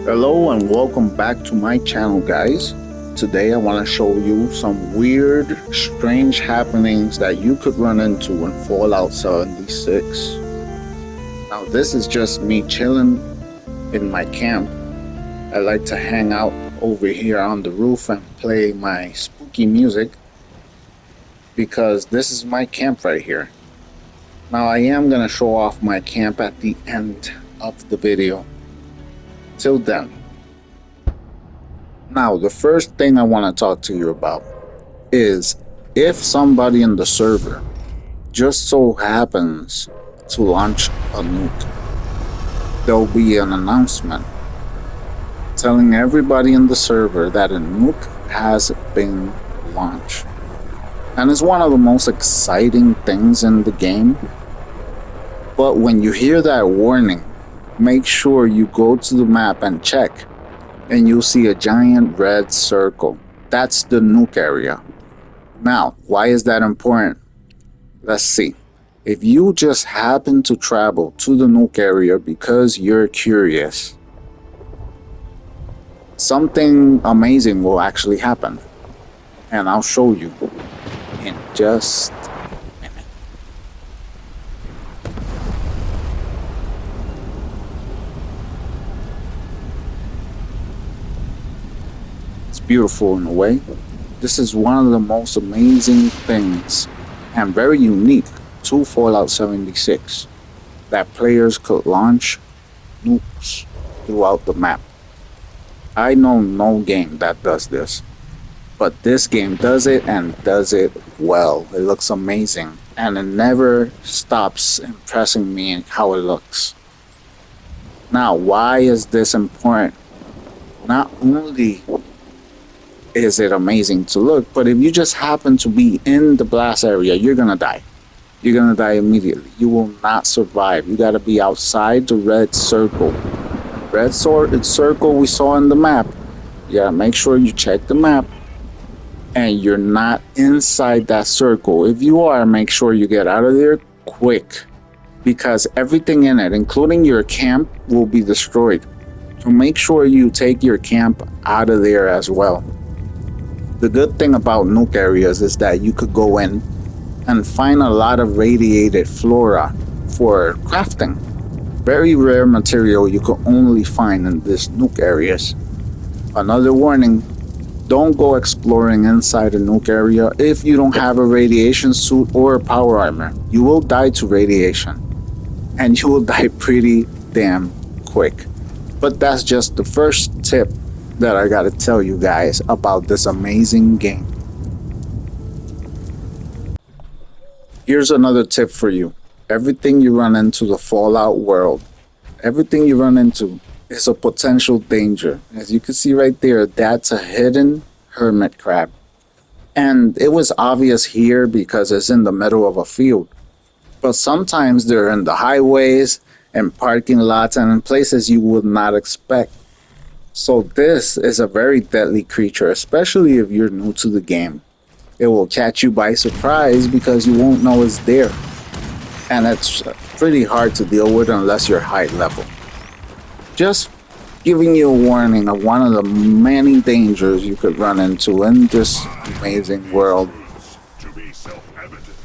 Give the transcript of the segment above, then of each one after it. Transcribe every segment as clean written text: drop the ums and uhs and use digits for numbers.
Hello and welcome back to my channel, guys. Today I want to show you some weird, strange happenings that you could run into in Fallout 76. Now this is just me chilling in my camp. I like to hang out over here on the roof and play my spooky music because this is my camp right here. Now I am going to show off my camp at the end of the video. Till then. Now, the first thing I want to talk to you about is if somebody in the server just so happens to launch a nuke, there'll be an announcement telling everybody in the server that a nuke has been launched. And it's one of the most exciting things in the game. But when you hear that warning, make sure you go to the map and check, and you'll see a giant red circle. That's the nuke area. Now, why is that important? Let's see. If you just happen to travel to the nuke area because you're curious, something amazing will actually happen. And I'll show you in just a minute. It's beautiful in a way. This is one of the most amazing things and very unique to Fallout 76, that players could launch nukes throughout the map. I know no game that does this, but this game does it and does it well. It looks amazing and it never stops impressing me in how it looks. Now, why is this important? Not only is it amazing to look, but if you just happen to be in the blast area, you're gonna die. You're gonna die immediately. You will not survive. You gotta be outside the red circle. Red circle we saw in the map. You gotta make sure you check the map and you're not inside that circle. If you are, make sure you get out of there quick, because everything in it, including your camp, will be destroyed. So make sure you take your camp out of there as well. The good thing about nuke areas is that you could go in and find a lot of radiated flora for crafting. Very rare material you could only find in these nuke areas. Another warning, don't go exploring inside a nuke area if you don't have a radiation suit or power armor. You will die to radiation, and you will die pretty damn quick. But that's just the first tip that I gotta tell you guys about this amazing game. Here's another tip for you. Everything you run into the Fallout world, everything you run into is a potential danger. As you can see right there, that's a hidden hermit crab. And it was obvious here because it's in the middle of a field. But sometimes they're in the highways and parking lots and in places you would not expect. So this is a very deadly creature, especially if you're new to the game. It will catch you by surprise because you won't know it's there. And it's pretty hard to deal with unless you're high level. Just giving you a warning of one of the many dangers you could run into in this amazing world. To be self-evident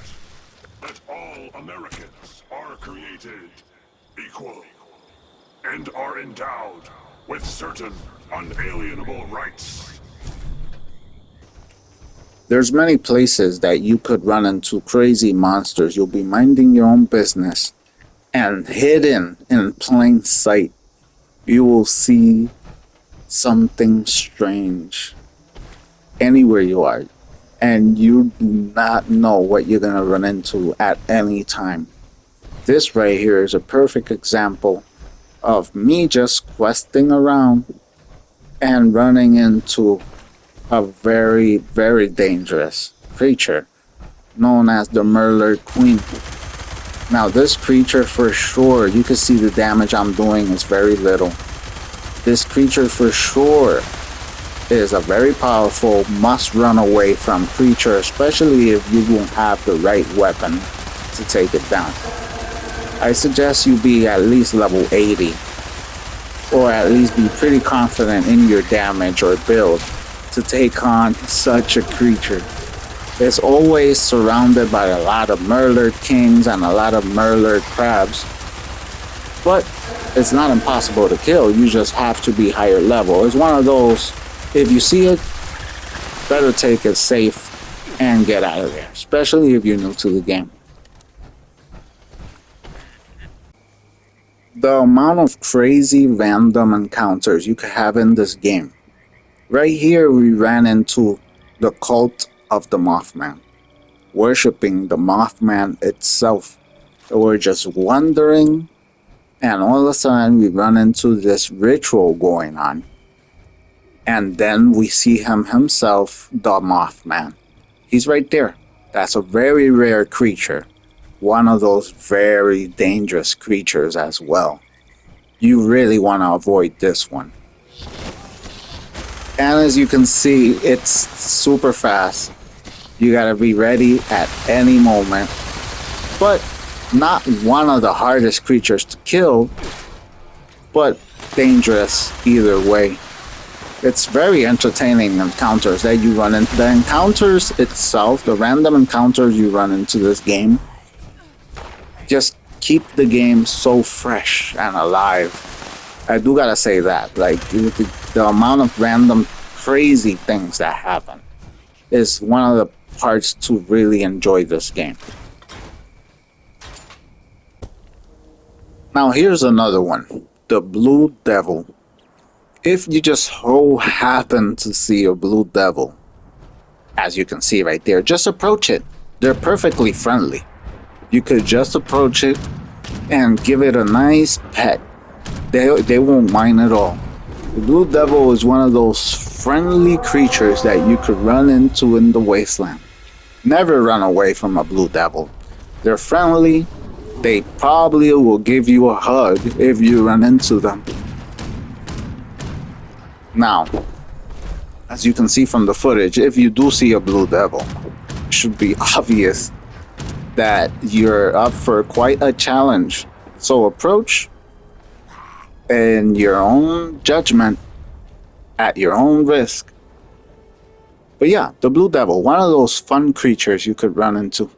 that all Americans are created equal and are endowed with certain unalienable rights. There's many places that you could run into crazy monsters. You'll be minding your own business, and hidden in plain sight, you will see something strange anywhere you are, and you do not know what you're gonna run into at any time. This right here is a perfect example of me just questing around and running into a very, very dangerous creature known as the Murloc Queen. Now this creature for sure, you can see the damage I'm doing is very little. This creature for sure is a very powerful must run away from creature, especially if you won't have the right weapon to take it down. I suggest you be at least level 80 or at least be pretty confident in your damage or build to take on such a creature. It's always surrounded by a lot of Murloc Kings and a lot of Murloc Crabs, but it's not impossible to kill. You just have to be higher level. It's one of those, if you see it, better take it safe and get out of there, especially if you're new to the game. The amount of crazy random encounters you could have in this game. Right here, we ran into the cult of the Mothman, worshipping the Mothman itself. We're just wondering, and all of a sudden we run into this ritual going on. And then we see him himself, the Mothman. He's right there. That's a very rare creature. One of those very dangerous creatures as well. You really want to avoid this one. And as you can see, it's super fast. You gotta be ready at any moment. But not one of the hardest creatures to kill, but dangerous either way. It's very entertaining encounters that you run into. The encounters itself, the random encounters you run into this game, just keep the game so fresh and alive. I do gotta say that, like the amount of random crazy things that happen is one of the parts to really enjoy this game. Now here's another one, the Blue Devil. If you just so happen to see a Blue Devil, as you can see right there, just approach it. They're perfectly friendly. You could just approach it and give it a nice pet. They won't mind at all. The Blue Devil is one of those friendly creatures that you could run into in the wasteland. Never run away from a Blue Devil. They're friendly. They probably will give you a hug if you run into them. Now, as you can see from the footage, if you do see a Blue Devil, it should be obvious that you're up for quite a challenge. So approach in your own judgment, at your own risk. But yeah, the Blue Devil, one of those fun creatures you could run into.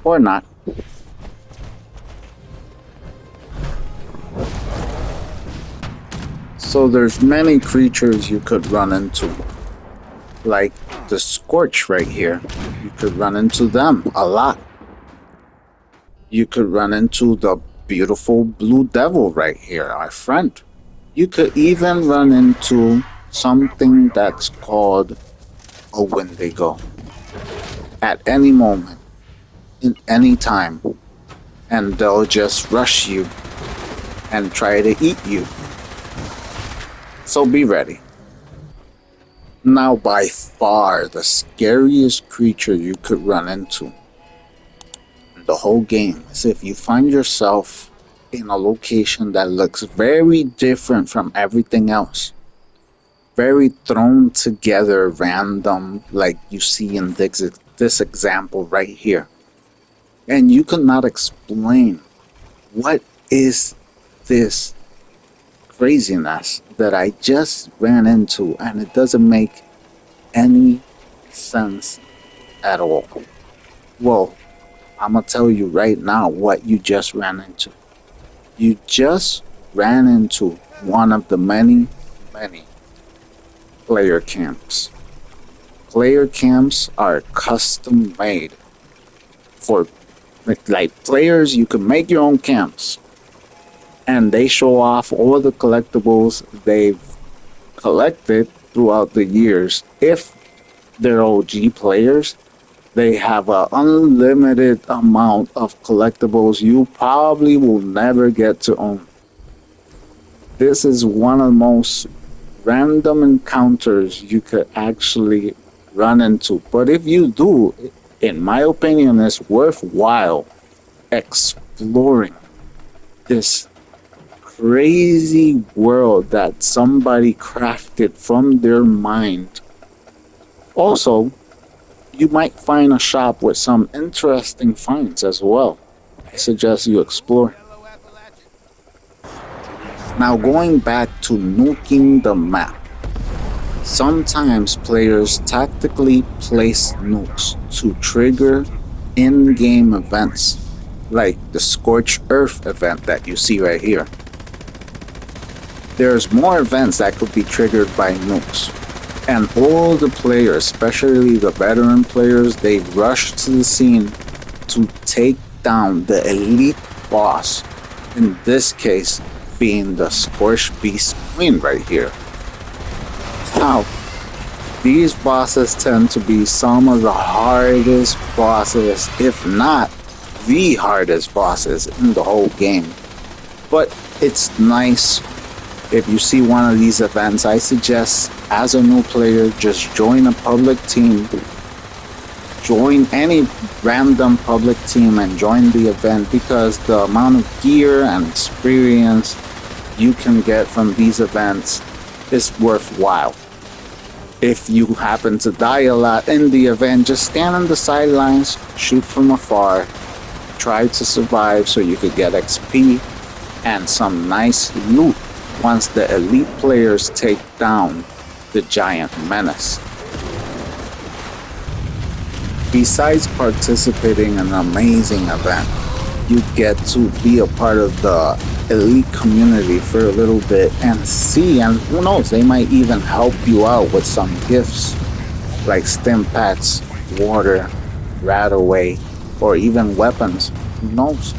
Or not. So there's many creatures you could run into. Like the Scorch right here. You could run into them a lot. You could run into the beautiful Blue Devil right here, our friend. You could even run into something that's called a Wendigo. At any moment, in any time. And they'll just rush you and try to eat you. So be ready. Now, by far the scariest creature you could run into in the whole game is if you find yourself in a location that looks very different from everything else. Very thrown together, random, like you see in this example right here. And you could not explain what is this craziness that I just ran into, and it doesn't make any sense at all. Well, I'm gonna tell you right now what you just ran into. You just ran into one of the many player camps. Player camps are custom made for like players. You can make your own camps, and they show off all the collectibles they've collected throughout the years. If they're OG players, they have an unlimited amount of collectibles you probably will never get to own. This is one of the most random encounters you could actually run into. But if you do, in my opinion, it's worthwhile exploring this crazy world that somebody crafted from their mind. Also, you might find a shop with some interesting finds as well. I suggest you explore. Now going back to nuking the map. Sometimes players tactically place nukes to trigger in-game events, like the Scorched Earth event that you see right here. There's more events that could be triggered by nukes, and all the players, especially the veteran players, they rush to the scene to take down the elite boss, in this case being the Scorched Beast Queen right here. Now, these bosses tend to be some of the hardest bosses, if not the hardest bosses in the whole game. But it's nice. If you see one of these events, I suggest as a new player, just join a public team. Join any random public team and join the event, because the amount of gear and experience you can get from these events is worthwhile. If you happen to die a lot in the event, just stand on the sidelines, shoot from afar, try to survive so you could get XP and some nice loot once the elite players take down the giant menace. Besides participating in an amazing event, you get to be a part of the elite community for a little bit and see, and who knows, they might even help you out with some gifts like stim packs, water, RadAway, or even weapons. Who knows?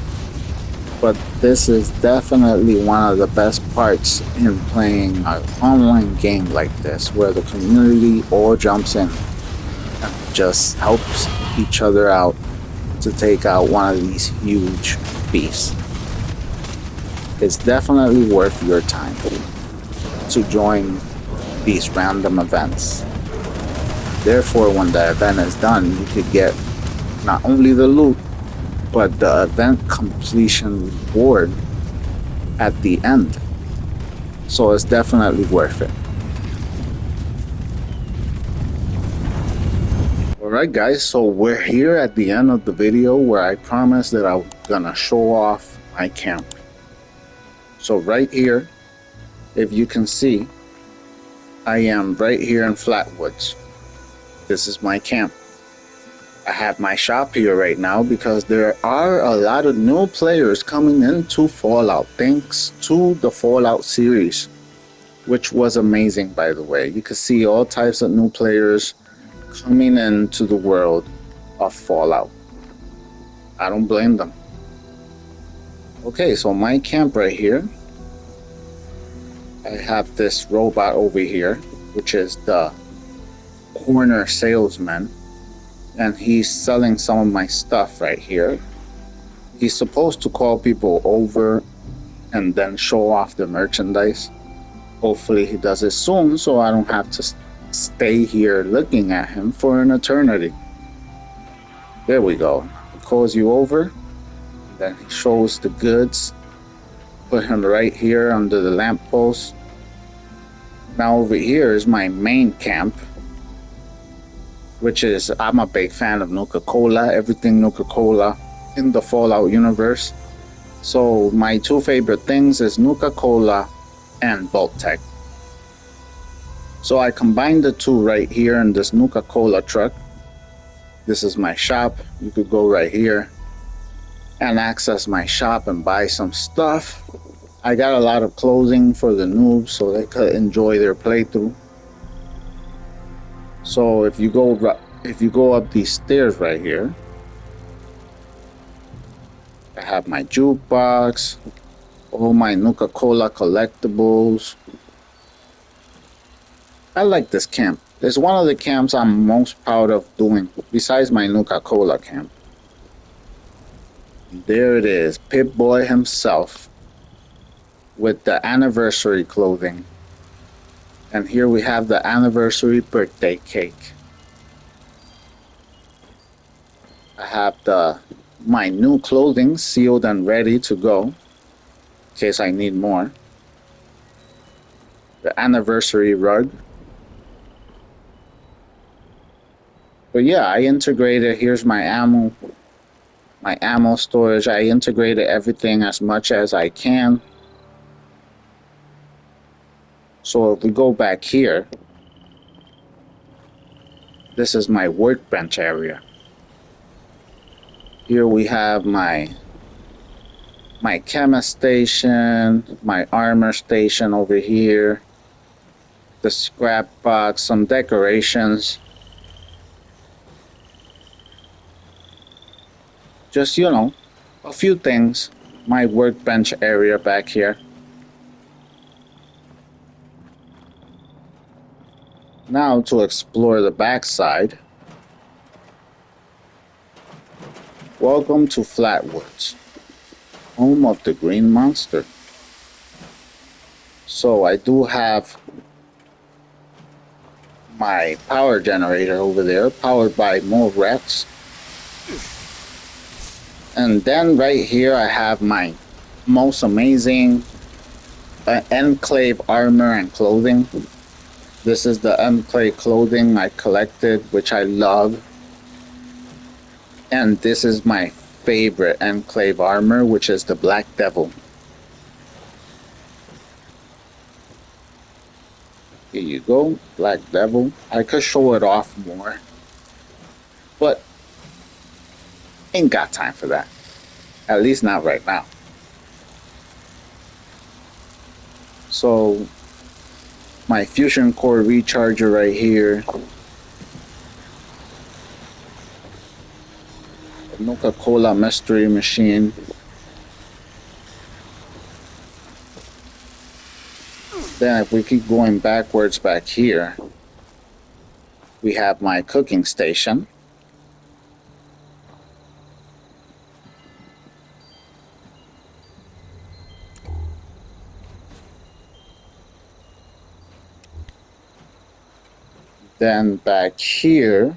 But this is definitely one of the best parts in playing an online game like this, where the community all jumps in and just helps each other out to take out one of these huge beasts. It's definitely worth your time to join these random events. Therefore, when the event is done, you could get not only the loot, but the event completion reward at the end. So it's definitely worth it. Alright guys, so we're here at the end of the video where I promised that I'm gonna show off my camp. So right here, if you can see, I am right here in Flatwoods. This is my camp. I have my shop here right now because there are a lot of new players coming into Fallout thanks to the Fallout series, which was amazing, by the way. You can see all types of new players coming into the world of Fallout. I don't blame them. Okay, so my camp right here, I have this robot over here, which is the corner salesman, and he's selling some of my stuff right here. He's supposed to call people over and then show off the merchandise. Hopefully he does it soon so I don't have to stay here looking at him for an eternity. There we go. He calls you over, then he shows the goods. Put him right here under the lamppost. Now over here is my main camp, which is, I'm a big fan of Nuka-Cola, everything Nuka-Cola in the Fallout universe. So my two favorite things is Nuka-Cola and Vault-Tec. So I combined the two right here in this Nuka-Cola truck. This is my shop. You could go right here and access my shop and buy some stuff. I got a lot of clothing for the noobs so they could enjoy their playthrough. So if you go up these stairs right here, I have my jukebox, all my Nuka-Cola collectibles. I like this camp. It's one of the camps I'm most proud of doing, besides my Nuka-Cola camp. There it is, Pip-Boy himself, with the anniversary clothing. And here we have the anniversary birthday cake. I have my new clothing sealed and ready to go, in case I need more. The anniversary rug. But yeah, I integrated, here's my ammo storage. I integrated everything as much as I can. So if we go back here, this is my workbench area. Here we have my chemist station, my armor station over here, the scrap box, some decorations. Just, you know, a few things. My workbench area back here. Now to explore the backside. Welcome to Flatwoods, home of the Green Monster. So I do have my power generator over there, powered by more Rex. And then right here I have my most amazing Enclave armor and clothing. This is the Enclave clothing I collected, which I love. And this is my favorite Enclave armor, which is the Black Devil. Here you go, Black Devil. I could show it off more, but ain't got time for that. At least not right now. So, my fusion core recharger right here. The Nuka-Cola mystery machine. Then if we keep going backwards back here, we have my cooking station. Then back here,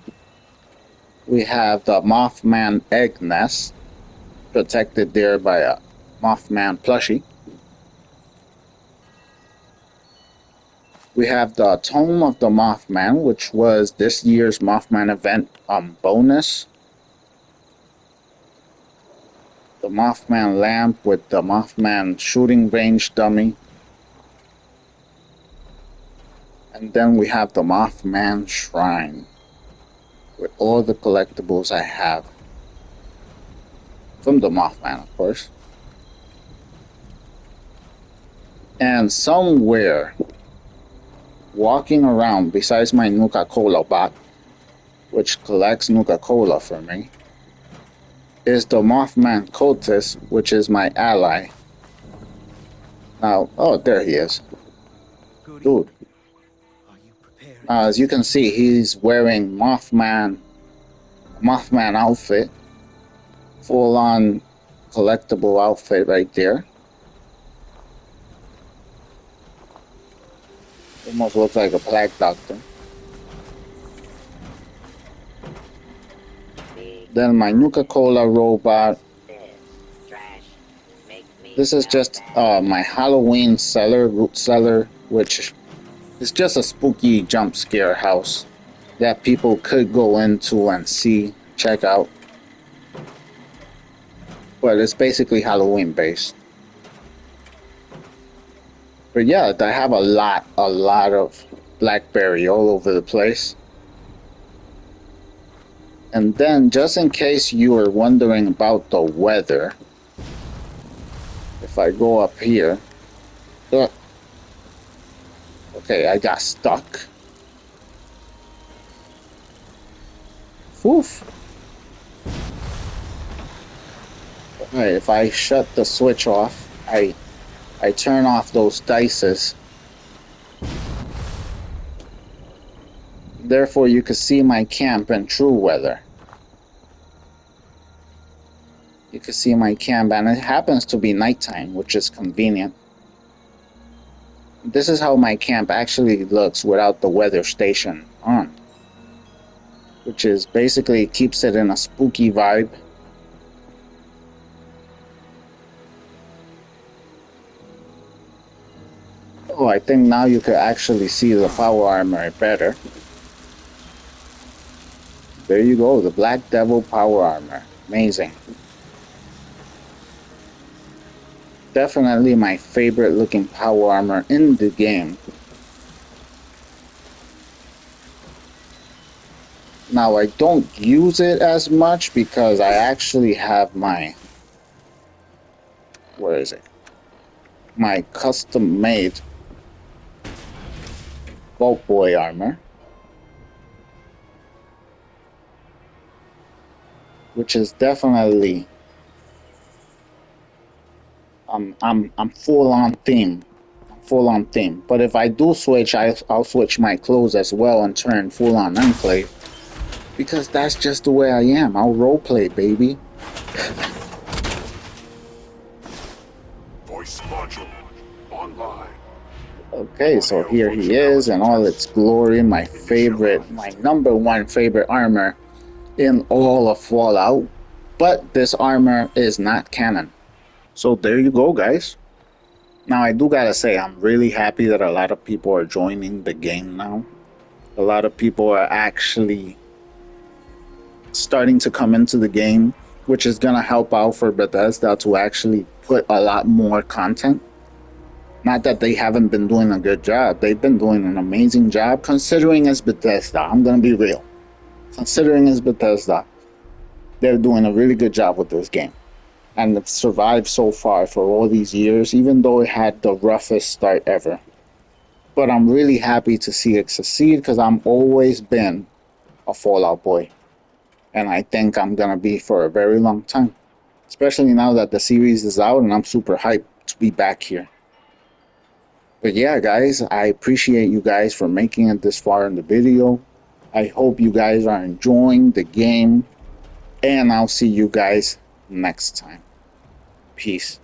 we have the Mothman egg nest, protected there by a Mothman plushie. We have the Tome of the Mothman, which was this year's Mothman event bonus. The Mothman lamp with the Mothman shooting range dummy. And then we have the Mothman Shrine, with all the collectibles I have. From the Mothman, of course. And somewhere, walking around besides my Nuka-Cola bot, which collects Nuka-Cola for me, is the Mothman Cultist, which is my ally. Now, oh, there he is. Dude. As you can see, he's wearing Mothman outfit. Full-on collectible outfit right there. Almost looks like a plague doctor. Then my Nuka-Cola robot. This is just my Halloween root cellar, which is just a spooky jump scare house that people could go into and see, check out. But it's basically Halloween based. But yeah, I have a lot of Blackberry all over the place. And then, just in case you were wondering about the weather, if I go up here, okay, I got stuck. Woof. Alright, if I shut the switch off, I turn off those dices. Therefore, you can see my camp in true weather. You can see my camp, and it happens to be nighttime, which is convenient. This is how my camp actually looks without the weather station on, which is basically keeps it in a spooky vibe. Oh, I think now you can actually see the power armor better. There you go, the Black Devil power armor. Amazing. Definitely my favorite looking power armor in the game. Now I don't use it as much because I actually have my, where is it? My custom made Vault Boy armor, which is definitely I'm full on theme. Full on theme. But if I do switch, I'll switch my clothes as well and turn full on enclave. Because that's just the way I am. I'll roleplay, baby. Voice module online. Okay, so here he is in all its glory, my favorite, my number one favorite armor in all of Fallout. But this armor is not canon. So there you go, guys. Now I do gotta say, I'm really happy that a lot of people are joining the game now. A lot of people are actually starting to come into the game, which is gonna help out for Bethesda to actually put a lot more content. Not that they haven't been doing a good job. They've been doing an amazing job considering it's Bethesda. I'm gonna be real. Considering it's Bethesda, they're doing a really good job with this game. And it's survived so far for all these years, even though it had the roughest start ever. But I'm really happy to see it succeed because I've always been a Fallout boy. And I think I'm gonna be for a very long time. Especially now that the series is out and I'm super hyped to be back here. But yeah, guys, I appreciate you guys for making it this far in the video. I hope you guys are enjoying the game. And I'll see you guys next time. Peace.